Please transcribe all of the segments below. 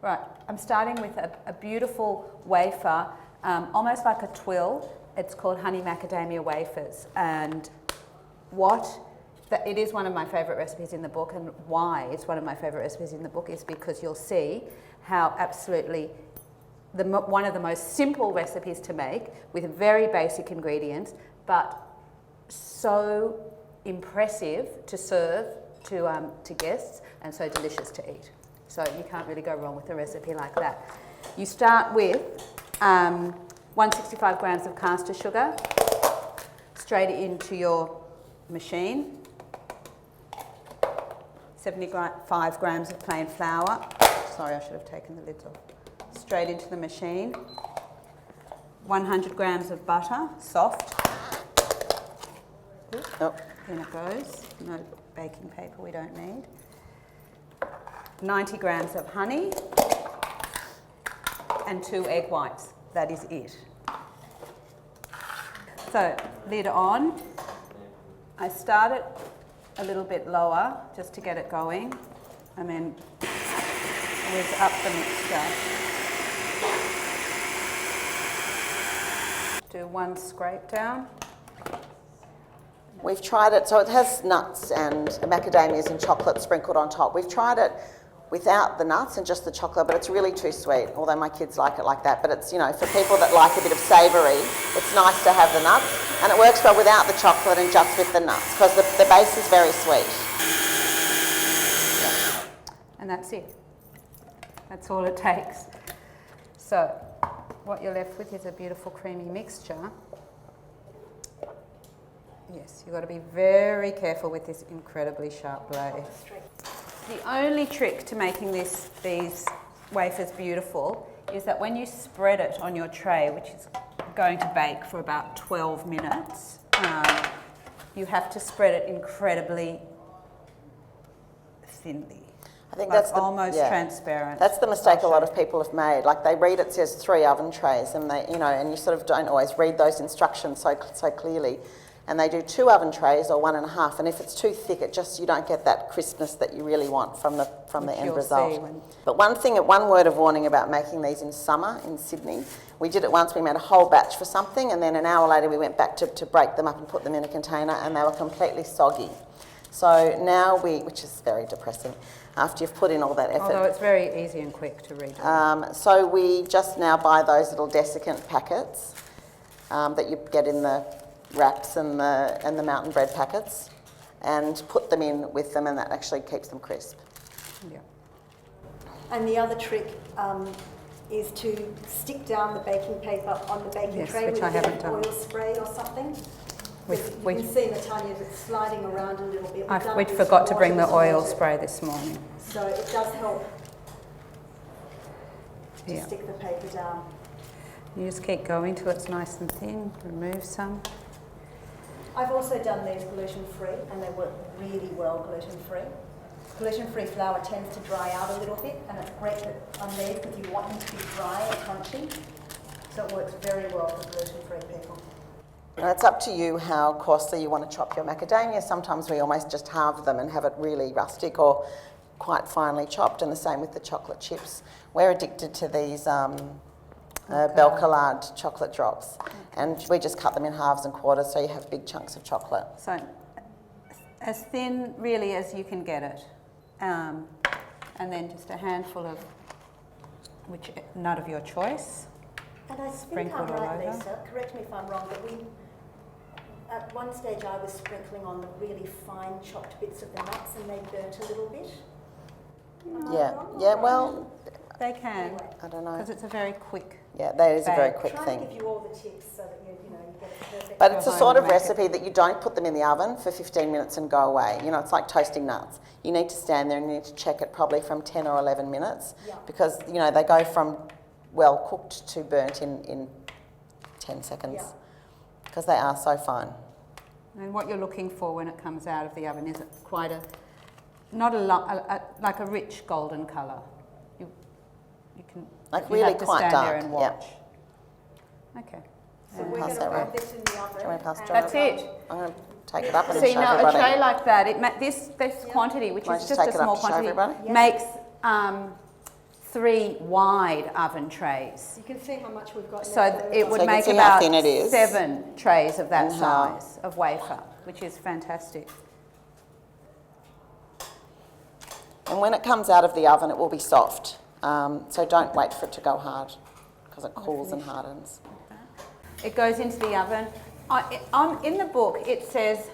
Right, I'm starting with a beautiful wafer, almost like a twill. It's called Honey Macadamia wafers, and it is one of my favourite recipes in the book, and why it's one of my favourite recipes in the book is because you'll see how absolutely one of the most simple recipes to make with very basic ingredients, but so impressive to serve to guests and so delicious to eat. So you can't really go wrong with a recipe like that. You start with 165 grams of caster sugar straight into your machine, 75 grams of plain flour. Sorry, I should have taken the lids off. Straight into the machine. 100 grams of butter, soft. Oh. In it goes. No baking paper, we don't need. 90 grams of honey and 2 egg whites. That is it. So, lid on. I start it a little bit lower just to get it going, and then whiz up the mixture. Do one scrape down. We've tried it, so it has nuts and macadamias and chocolate sprinkled on top. We've tried it without the nuts and just the chocolate, but it's really too sweet, although my kids like it like that. But it's, for people that like a bit of savoury, it's nice to have the nuts. And it works well without the chocolate and just with the nuts, because the base is very sweet. And that's it. That's all it takes. So, what you're left with is a beautiful creamy mixture. Yes, you've got to be very careful with this incredibly sharp blade. The only trick to making these wafers beautiful is that when you spread it on your tray, which is going to bake for about 12 minutes, you have to spread it incredibly thinly. I think like that's almost transparent. That's the mistake a lot of people have made. Like they read it says 3 oven trays, and and you sort of don't always read those instructions so clearly. And they do 2 oven trays or 1.5, and if it's too thick, you don't get that crispness that you really want from the end result. But one word of warning about making these in summer in Sydney. We did it once. We made a whole batch for something, and then an hour later we went back to break them up and put them in a container, and they were completely soggy. So now which is very depressing, after you've put in all that effort. Although it's very easy and quick to redo. So we just now buy those little desiccant packets that you get in the wraps and the mountain bread packets, and put them in with them, and that actually keeps them crisp. Yeah. And the other trick is to stick down the baking paper on the baking tray with a bit of oil spray or something. You can see Natalia that's sliding around a little bit. We forgot to bring the oil spray this morning. So it does help to stick the paper down. You just keep going till it's nice and thin. Remove some. I've also done these gluten-free, and they work really well gluten-free. Gluten-free flour tends to dry out a little bit, and it's great on these because you want them to be dry and crunchy. So it works very well for gluten-free people. And it's up to you how coarsely you want to chop your macadamia. Sometimes we almost just halve them and have it really rustic or quite finely chopped, and the same with the chocolate chips. We're addicted to these Belcolade chocolate drops, and we just cut them in halves and quarters so you have big chunks of chocolate. So as thin really as you can get it, and then just a handful of which nut of your choice. And I think sprinkled I'm all right, over. Lisa, correct me if I'm wrong, but at one stage I was sprinkling on the really fine chopped bits of the nuts, and they burnt a little bit. Well, they can. I don't know. Because it's a very quick. Yeah, that is a very quick Try thing. and give you all the tips so that you get it perfect. But it's the sort of recipe that you don't put them in the oven for 15 minutes and go away. It's like toasting nuts. You need to stand there and you need to check it probably from 10 or 11 minutes because, they go from well cooked to burnt in 10 seconds because they are so fine. And what you're looking for when it comes out of the oven is quite like a rich golden colour. You can really have to quite stand dark. there and watch. Okay. So we're going to put this in the oven. That's it. I'm going to take it up and See, show now everybody. a tray like that, this quantity, which is just a small quantity, makes 3 wide oven trays. You can see how much we've got. So it would So you can make see how about thin it is. 7 trays of that And how- size of wafer, which is fantastic. And when it comes out of the oven, it will be soft. So don't wait for it to go hard because it cools and hardens. It goes into the oven. In the book, it says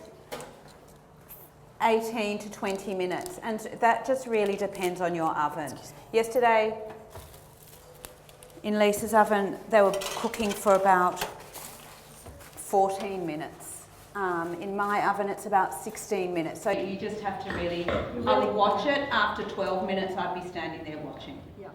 18 to 20 minutes, and that just really depends on your oven. Yesterday, in Lisa's oven, they were cooking for about 14 minutes. In my oven, it's about 16 minutes. So you just have to really, I would watch it. After 12 minutes, I'd be standing there watching. Yeah.